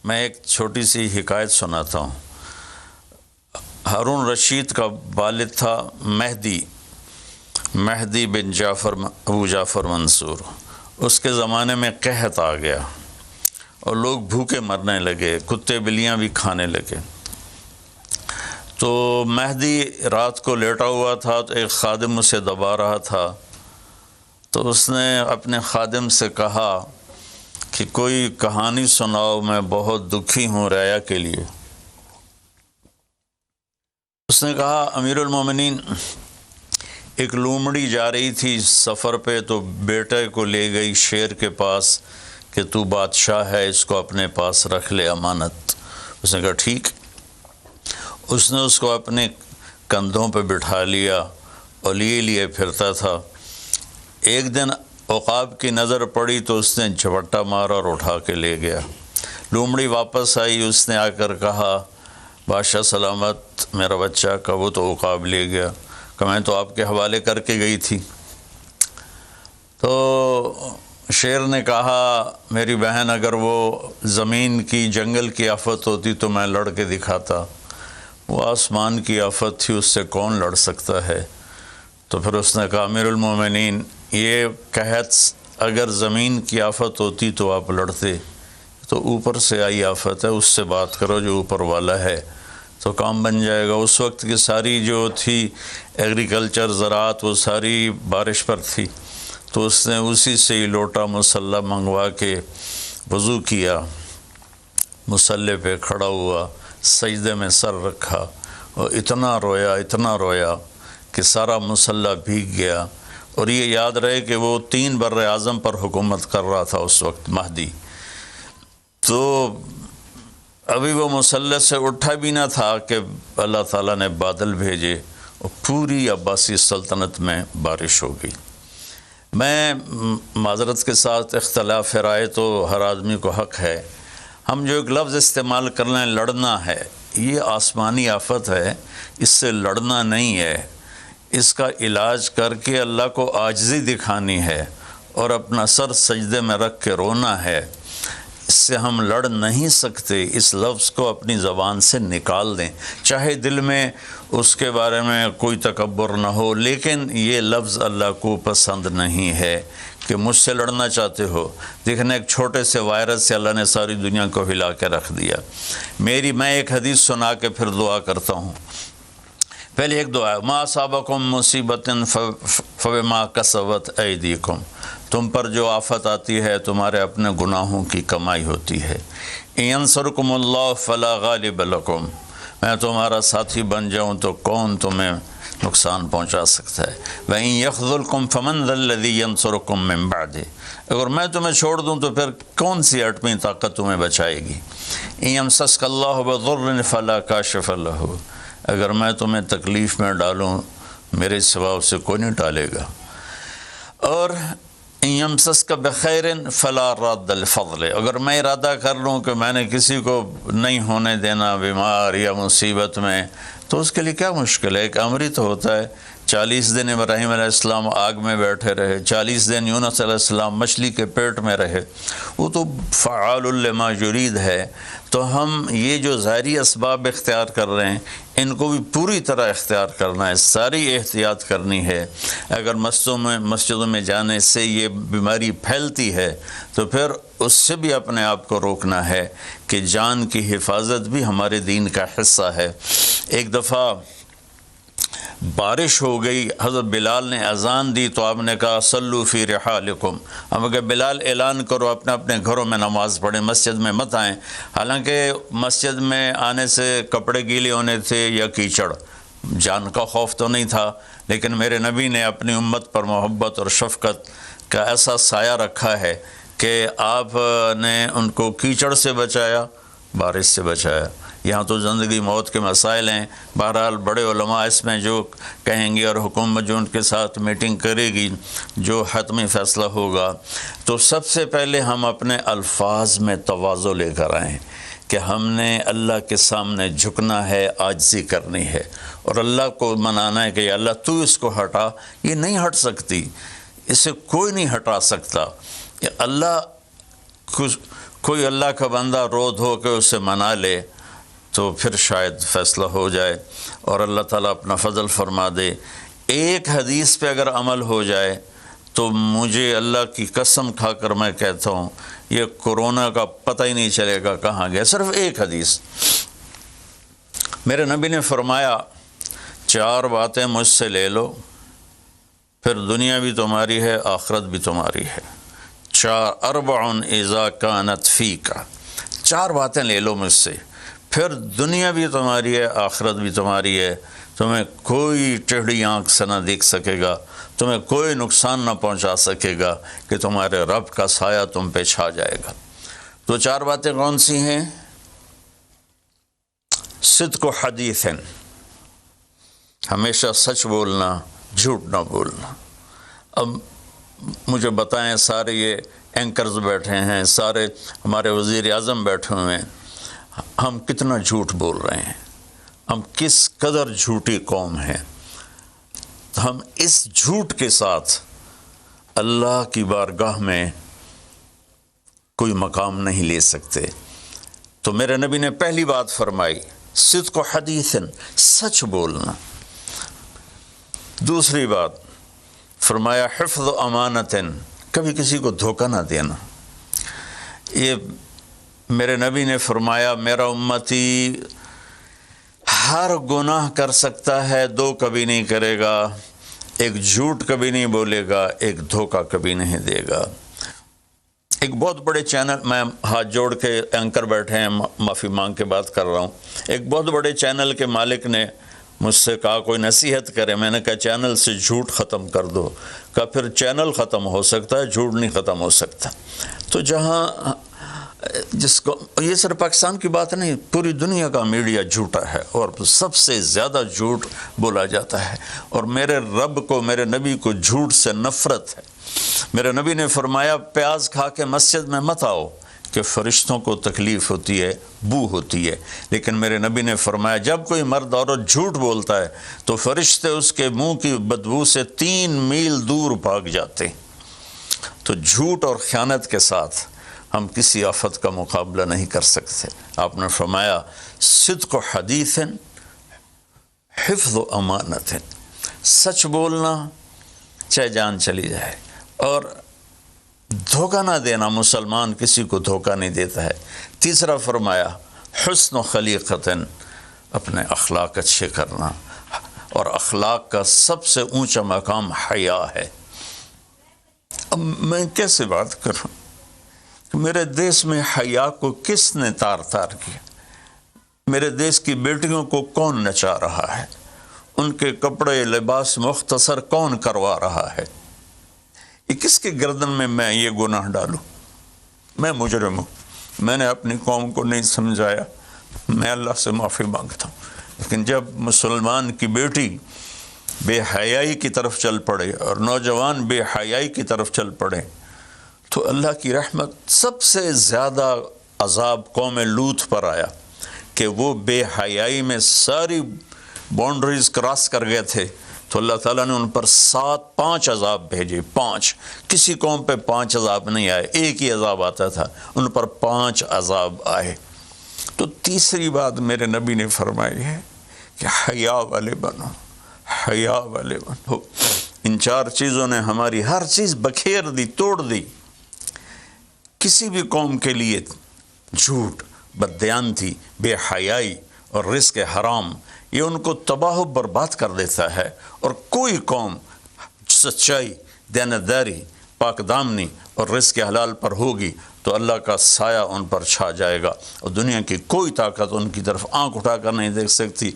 میں ایک چھوٹی سی حکایت سناتا ہوں۔ ہارون رشید کا والد تھا مہدی بن ابو جعفر منصور۔ اس کے زمانے میں قحط آ گیا اور لوگ بھوکے مرنے لگے، کتے بلیاں بھی کھانے لگے۔ تو مہدی رات کو لیٹا ہوا تھا تو ایک خادم اسے دبا رہا تھا، تو اس نے اپنے خادم سے کہا کہ کوئی کہانی سناؤ، میں بہت دکھی ہوں رعایا کے لیے۔ اس نے کہا امیر المومنین، ایک لومڑی جا رہی تھی سفر پہ تو بیٹے کو لے گئی شیر کے پاس کہ تو بادشاہ ہے، اس کو اپنے پاس رکھ لے امانت۔ اس نے کہا ٹھیک۔ اس نے اس کو اپنے کندھوں پہ بٹھا لیا اور لیے پھرتا تھا۔ ایک دن عقاب کی نظر پڑی تو اس نے جھپٹا مارا اور اٹھا کے لے گیا۔ لومڑی واپس آئی، اس نے آ کر کہا بادشاہ سلامت، میرا بچہ کا وہ تو عقاب لے گیا، کہ میں تو آپ کے حوالے کر کے گئی تھی۔ تو شیر نے کہا میری بہن، اگر وہ زمین کی جنگل کی آفت ہوتی تو میں لڑ کے دکھاتا، وہ آسمان کی آفت تھی، اس سے کون لڑ سکتا ہے؟ تو پھر اس نے کہا امیر المومنین، یہ قحط اگر زمین کی آفت ہوتی تو آپ لڑتے، تو اوپر سے آئی آفت ہے، اس سے بات کرو جو اوپر والا ہے تو کام بن جائے گا۔ اس وقت کی ساری جو تھی ایگریکلچر، زراعت، وہ ساری بارش پر تھی، تو اس نے اسی سے ہی لوٹا مصلی منگوا کے وضو کیا، مصلی پہ کھڑا ہوا، سجدے میں سر رکھا اور اتنا رویا کہ سارا مصلی بھیگ گیا۔ اور یہ یاد رہے کہ وہ 3 بر اعظم پر حکومت کر رہا تھا اس وقت مہدی۔ تو ابھی وہ مصلی سے اٹھا بھی نہ تھا کہ اللہ تعالیٰ نے بادل بھیجے اور پوری عباسی سلطنت میں بارش ہو گئی۔ میں معذرت کے ساتھ اختلاف رائے تو ہر آدمی کو حق ہے، ہم جو ایک لفظ استعمال کر لیں لڑنا ہے، یہ آسمانی آفت ہے، اس سے لڑنا نہیں ہے، اس کا علاج کر کے اللہ کو عاجزی دکھانی ہے اور اپنا سر سجدے میں رکھ کے رونا ہے۔ اس سے ہم لڑ نہیں سکتے، اس لفظ کو اپنی زبان سے نکال دیں، چاہے دل میں اس کے بارے میں کوئی تکبر نہ ہو، لیکن یہ لفظ اللہ کو پسند نہیں ہے کہ مجھ سے لڑنا چاہتے ہو۔ دیکھنا ایک چھوٹے سے وائرس سے اللہ نے ساری دنیا کو ہلا کے رکھ دیا۔ میں ایک حدیث سنا کے پھر دعا کرتا ہوں۔ پہلے ایک دعا ہے، ما اصابکم مصیبت فبما کسبت ایدیکم، تم پر جو آفت آتی ہے تمہارے اپنے گناہوں کی کمائی ہوتی ہے۔ ان ینصرکم اللہ فلا غالب لکم، میں تمہارا ساتھی بن جاؤں تو کون تمہیں نقصان پہنچا سکتا ہے۔ وَإِن يَخْذُلْكُمْ فَمَنْ ذَا الَّذِي يَنصُرُكُمْ مِنْ بَعْدِهِ، اگر میں تمہیں چھوڑ دوں تو پھر کون سی ایٹمی طاقت تمہیں بچائے گی۔ إِن يَمْسَسْكَ اللَّهُ بِضُرٍّ فَلَا كَاشِفَ لَهُ، اگر میں تمہیں تکلیف میں ڈالوں میرے سوا اسے کوئی نہیں ٹالے گا۔ اور إِن يَمْسَسْكَ بِخَيْرٍ فَلَا رَادَّ لِفَضْلِهِ، اگر میں ارادہ کر لوں کہ میں نے کسی کو نہیں ہونے دینا بیمار یا مصیبت میں، تو اس کے لیے کیا مشکل ہے؟ ایک امر ہی تو ہوتا ہے۔ 40 دن ابراہیم علیہ السلام آگ میں بیٹھے رہے، 40 دن یونس علیہ السلام مچھلی کے پیٹ میں رہے، وہ تو فعال لما یرید ہے۔ تو ہم یہ جو ظاہری اسباب اختیار کر رہے ہیں ان کو بھی پوری طرح اختیار کرنا ہے، ساری احتیاط کرنی ہے۔ اگر مسجدوں میں جانے سے یہ بیماری پھیلتی ہے تو پھر اس سے بھی اپنے آپ کو روکنا ہے کہ جان کی حفاظت بھی ہمارے دین کا حصہ ہے۔ ایک دفعہ بارش ہو گئی، حضرت بلال نے اذان دی تو آپ نے کہا صلو فی رحالکم، ہم کہ بلال اعلان کرو اپنے اپنے گھروں میں نماز پڑھیں، مسجد میں مت آئیں۔ حالانکہ مسجد میں آنے سے کپڑے گیلے ہونے تھے یا کیچڑ، جان کا خوف تو نہیں تھا، لیکن میرے نبی نے اپنی امت پر محبت اور شفقت کا ایسا سایہ رکھا ہے کہ آپ نے ان کو کیچڑ سے بچایا، بارش سے بچایا۔ یہاں تو زندگی موت کے مسائل ہیں، بہرحال بڑے علماء اس میں جو کہیں گے اور حکومت جو ان کے ساتھ میٹنگ کرے گی، جو حتمی فیصلہ ہوگا، تو سب سے پہلے ہم اپنے الفاظ میں تواضع لے کر آئیں کہ ہم نے اللہ کے سامنے جھکنا ہے، عاجزی کرنی ہے اور اللہ کو منانا ہے کہ یا اللہ تو اس کو ہٹا، یہ نہیں ہٹ سکتی، اسے کوئی نہیں ہٹا سکتا۔ اللہ کوئی اللہ کا بندہ رو دھو کے اسے منا لے تو پھر شاید فیصلہ ہو جائے اور اللہ تعالیٰ اپنا فضل فرما دے۔ ایک حدیث پہ اگر عمل ہو جائے تو مجھے اللہ کی قسم کھا کر میں کہتا ہوں یہ کورونا کا پتہ ہی نہیں چلے گا کہاں گیا۔ صرف ایک حدیث۔ میرے نبی نے فرمایا 4 باتیں مجھ سے لے لو، پھر دنیا بھی تمہاری ہے، آخرت بھی تمہاری ہے۔ 4 اذا کانت فیک، 4 باتیں لے لو مجھ سے، پھر دنیا بھی تمہاری ہے، آخرت بھی تمہاری ہے۔ تمہیں کوئی ٹیڑھی آنکھ سے نہ دیکھ سکے گا، تمہیں کوئی نقصان نہ پہنچا سکے گا کہ تمہارے رب کا سایہ تم پہ چھا جائے گا۔ تو 4 باتیں کون سی ہیں؟ صدق و حدیث، ہمیشہ سچ بولنا، جھوٹ نہ بولنا۔ اب مجھے بتائیں، سارے یہ اینکرز بیٹھے ہیں، سارے ہمارے وزیر اعظم بیٹھے ہوئے ہیں، ہم کتنا جھوٹ بول رہے ہیں، ہم کس قدر جھوٹی قوم ہیں۔ ہم اس جھوٹ کے ساتھ اللہ کی بارگاہ میں کوئی مقام نہیں لے سکتے۔ تو میرے نبی نے پہلی بات فرمائی صدق و حدیث، سچ بولنا۔ دوسری بات فرمایا حفظ و امانت، کبھی کسی کو دھوکہ نہ دینا۔ یہ میرے نبی نے فرمایا میرا امتی ہر گناہ کر سکتا ہے، 2 کبھی نہیں کرے گا، ایک جھوٹ کبھی نہیں بولے گا، ایک دھوکہ کبھی نہیں دے گا۔ ایک بہت بڑے چینل، میں ہاتھ جوڑ کے اینکر بیٹھے ہیں، معافی مانگ کے بات کر رہا ہوں، ایک بہت بڑے چینل کے مالک نے مجھ سے کہا کوئی نصیحت کرے۔ میں نے کہا چینل سے جھوٹ ختم کر دو۔ کہا پھر چینل ختم ہو سکتا ہے، جھوٹ نہیں ختم ہو سکتا۔ تو جہاں جس کو، یہ صرف پاکستان کی بات نہیں، پوری دنیا کا میڈیا جھوٹا ہے اور سب سے زیادہ جھوٹ بولا جاتا ہے، اور میرے رب کو، میرے نبی کو جھوٹ سے نفرت ہے۔ میرے نبی نے فرمایا پیاز کھا کے مسجد میں مت آؤ کہ فرشتوں کو تکلیف ہوتی ہے، بو ہوتی ہے، لیکن میرے نبی نے فرمایا جب کوئی مرد عورت جھوٹ بولتا ہے تو فرشتے اس کے منہ کی بدبو سے 3 میل دور بھاگ جاتے۔ تو جھوٹ اور خیانت کے ساتھ ہم کسی آفت کا مقابلہ نہیں کر سکتے۔ آپ نے فرمایا صدق و حدیث، حفظ و امانت، سچ بولنا چاہے جان چلی جائے، اور دھوکہ نہ دینا۔ مسلمان کسی کو دھوکہ نہیں دیتا ہے۔ تیسرا فرمایا حسن و خلیقت، اپنے اخلاق اچھے کرنا، اور اخلاق کا سب سے اونچا مقام حیا ہے۔ اب میں کیسے بات کروں کہ میرے دیش میں حیا کو کس نے تار کیا؟ میرے دیش کی بیٹیوں کو کون نچا رہا ہے؟ ان کے کپڑے لباس مختصر کون کروا رہا ہے؟ یہ کس کے گردن میں یہ گناہ ڈالوں؟ میں مجرم ہوں، میں نے اپنی قوم کو نہیں سمجھایا، میں اللہ سے معافی مانگتا ہوں۔ لیکن جب مسلمان کی بیٹی بے حیائی کی طرف چل پڑے اور نوجوان بے حیائی کی طرف چل پڑے تو اللہ کی رحمت، سب سے زیادہ عذاب قوم لوط پر آیا کہ وہ بے حیائی میں ساری باؤنڈریز کراس کر گئے تھے، تو اللہ تعالیٰ نے ان پر 5 عذاب بھیجے۔ 5، کسی قوم پہ 5 عذاب نہیں آئے، ایک ہی عذاب آتا تھا، ان پر 5 عذاب آئے۔ تو تیسری بات میرے نبی نے فرمائی ہے کہ حیا والے بنو، حیا والے بنو۔ ان 4 چیزوں نے ہماری ہر چیز بکھیر دی، توڑ دی۔ کسی بھی قوم کے لیے جھوٹ، بددیانتی، بے حیائی اور رزق حرام، یہ ان کو تباہ و برباد کر دیتا ہے۔ اور کوئی قوم سچائی، دیانتداری، پاک دامنی اور رزق حلال پر ہوگی تو اللہ کا سایہ ان پر چھا جائے گا، اور دنیا کی کوئی طاقت ان کی طرف آنکھ اٹھا کر نہیں دیکھ سکتی۔